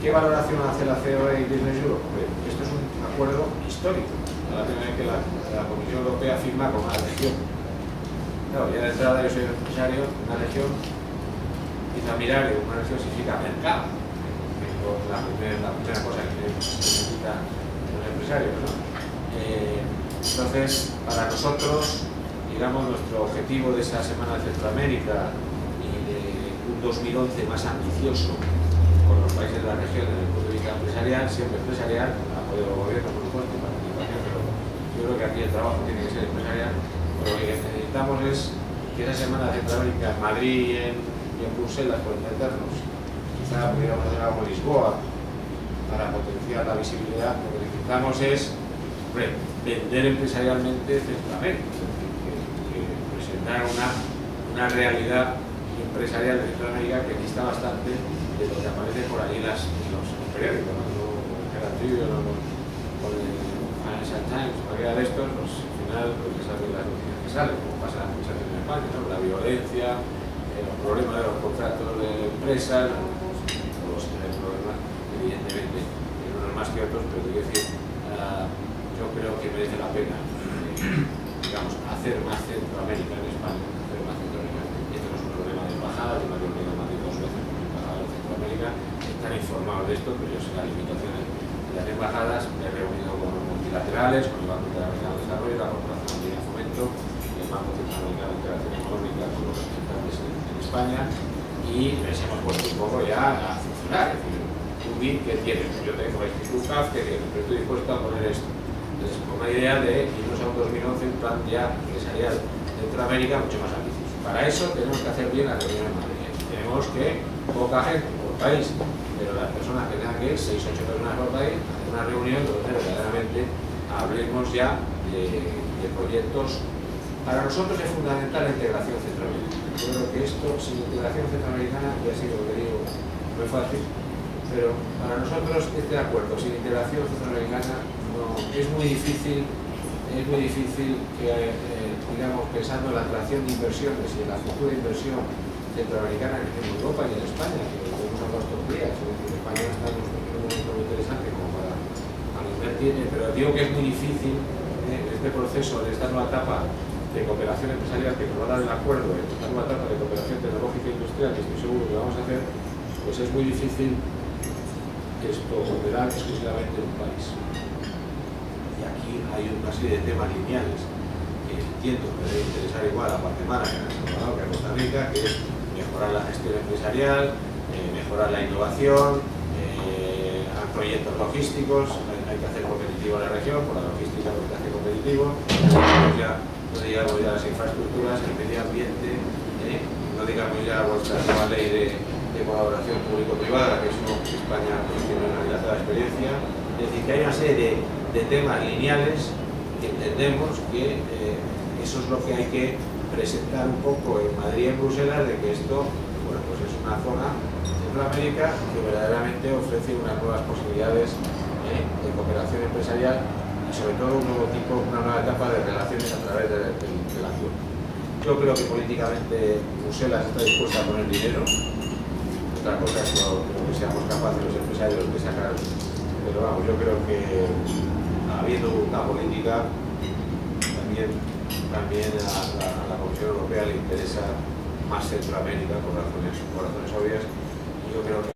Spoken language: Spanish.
¿Qué valoración hace la COE y Business Europe? Pues esto es un acuerdo histórico. La primera vez que la Comisión Europea firma con una región. Claro, ya de entrada yo soy empresario, una región, bisamirario, una región significa mercado. La primera cosa que necesita un empresario, ¿no? Entonces, para nosotros, digamos, nuestro objetivo de esa Semana de Centroamérica y de un 2011 más ambicioso con los países de la región desde el punto de vista empresarial, siempre empresarial, apoyo del gobierno, por supuesto, y participación, pero yo creo que aquí el trabajo tiene que ser empresarial. Pero lo que necesitamos es que esa Semana de Centroamérica en Madrid y en Bruselas, por entendernos, quizá pudiéramos hacer algo en Lisboa para potenciar la visibilidad. Lo que necesitamos es vender empresarialmente Centroamérica, es decir, que presentar una realidad empresarial de Centroamérica que dista bastante de lo que aparece por ahí en los periódicos, ¿no? Con el Herald Tribune, con el Financial Times, cualquiera de estos, pues al final pues esas son las noticias que salen, como pasa muchas veces en España, ¿no? La violencia, los problemas de los contratos de empresas, todos tienen problemas, evidentemente, unos más que otros, pero quiero decir, yo creo que merece la pena, digamos, hacer más Centroamérica en España, hacer más Centroamérica. Esto no es un problema de embajada, yo me he reunido más de 2 veces con la embajada de Centroamérica, están informados de esto, pero yo sé las limitaciones de las embajadas, me he reunido con los multilaterales, con el Banco Interamericano de Desarrollo, la Corporación de Fomento, el Banco Centroamericano de Integración Económica, con los representantes en España, y les hemos puesto un poco ya a funcionar. Es decir, tú bien, ¿qué tienes? Yo tengo este CAF, que tienes, pero estoy dispuesto a poner esto. Entonces, con una idea de irnos a un 2011, un plan ya empresarial de Centroamérica mucho más ambicioso. Para eso tenemos que hacer bien la reunión en Madrid. Tenemos que, poca gente por país, pero las personas que tengan que ir, 6 o 8 personas por país, hacer una reunión donde verdaderamente hablemos ya de proyectos. Para nosotros es fundamental la integración centroamericana. Yo creo que esto, sin integración centroamericana, ya sé lo que digo, no es fácil, pero para nosotros este acuerdo sin integración centroamericana no, es muy difícil que, digamos, pensando en la atracción de inversiones y en la futura inversión centroamericana en Europa y en España, que lo hemos hablado estos días, es decir, España está en un momento muy interesante como para invertir, pero digo que es muy difícil en este proceso, en esta nueva etapa de cooperación empresarial que nos va a dar el acuerdo, en esta nueva etapa de cooperación tecnológica e industrial, que estoy seguro que vamos a hacer, pues es muy difícil esto operar exclusivamente en un país. Y aquí hay una serie de temas lineales que entiendo que debe interesar igual a Guatemala que a El Salvador, que a Costa Rica, que es mejorar la gestión empresarial, mejorar la innovación, proyectos logísticos, hay que hacer competitivo a la región, por la logística lo que hace competitivo, no digamos ya las infraestructuras, el medio ambiente, no digamos ya vuestra nueva ley de colaboración público-privada, que es uno que España pues, tiene una dilatada experiencia. Es decir, que hay una serie de temas lineales que entendemos que eso es lo que hay que presentar un poco en Madrid y en Bruselas, de que esto, bueno, pues es una zona de Centroamérica que verdaderamente ofrece unas nuevas posibilidades de cooperación empresarial y sobre todo un nuevo tipo, una nueva etapa de relaciones a través de la acción. Yo creo que políticamente Bruselas está dispuesta a poner dinero. Otra cosa es lo que seamos capaces los empresarios de sacar, pero vamos, yo creo que habiendo voluntad política, también a la Comisión Europea le interesa más Centroamérica por razones obvias, y yo creo que